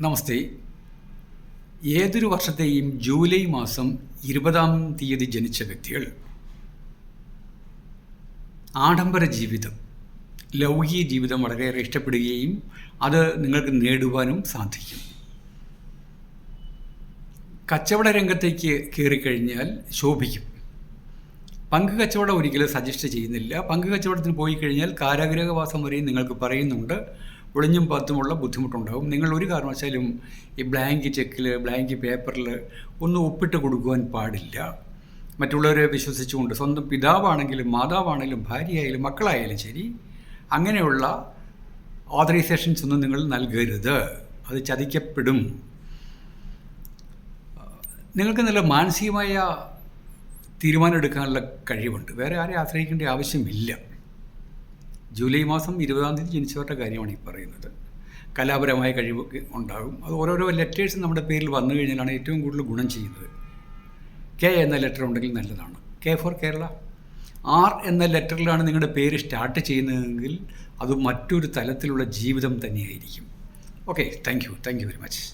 നമസ്തേ. ഏതൊരു വർഷത്തെയും ജൂലൈ മാസം 20-ാം തീയതി ജനിച്ച വ്യക്തികൾ ആഡംബര ജീവിതം, ലൗകിക ജീവിതം വളരെയേറെ ഇഷ്ടപ്പെടുകയും അത് നിങ്ങൾക്ക് നേടുവാനും സാധിക്കും. കച്ചവട രംഗത്തേക്ക് കയറിക്കഴിഞ്ഞാൽ ശോഭിക്കും. പങ്ക് കച്ചവടം ഒരിക്കലും സജസ്റ്റ് ചെയ്യുന്നില്ല. പങ്ക് കച്ചവടത്തിന് പോയി കഴിഞ്ഞാൽ കാരാഗൃഹവാസം വരെയും നിങ്ങൾക്ക് പറയുന്നുണ്ട്. ഒളിഞ്ഞും പത്തുമുള്ള ബുദ്ധിമുട്ടുണ്ടാകും. നിങ്ങൾ ഒരു കാരണവശാലും ഈ ബ്ലാങ്ക് ചെക്കിൽ, ബ്ലാങ്ക് പേപ്പറിൽ ഒന്നും ഒപ്പിട്ട് കൊടുക്കുവാൻ പാടില്ല. മറ്റുള്ളവരെ വിശ്വസിച്ചുകൊണ്ട്, സ്വന്തം പിതാവാണെങ്കിലും മാതാവാണെങ്കിലും ഭാര്യയായാലും മക്കളായാലും ശരി, അങ്ങനെയുള്ള ഓതറൈസേഷൻസ് ഒന്നും നിങ്ങൾ നൽകരുത്. അത് ചതിക്കപ്പെടും. നിങ്ങൾക്ക് നല്ല മാനസികമായ തീരുമാനം എടുക്കാനുള്ള കഴിവുണ്ട്. വേറെ ആരെയും ആശ്രയിക്കേണ്ട ആവശ്യമില്ല. ജൂലൈ മാസം 20-ാം തീയതി ജനിച്ചവരുടെ കാര്യമാണ് ഈ പറയുന്നത്. കലാപരമായ കഴിവ് ഉണ്ടാകും. അത് ഓരോരോ ലെറ്റേഴ്സ് നമ്മുടെ പേരിൽ വന്നു കഴിഞ്ഞാലാണ് ഏറ്റവും കൂടുതൽ ഗുണം ചെയ്യുന്നത്. കെ എന്ന ലെറ്റർ ഉണ്ടെങ്കിൽ നല്ലതാണ്. K four Kerala. ആർ എന്ന ലെറ്ററിലാണ് നിങ്ങളുടെ പേര് സ്റ്റാർട്ട് ചെയ്യുന്നതെങ്കിൽ അത് മറ്റൊരു തലത്തിലുള്ള ജീവിതം തന്നെയായിരിക്കും. Okay, thank you very much.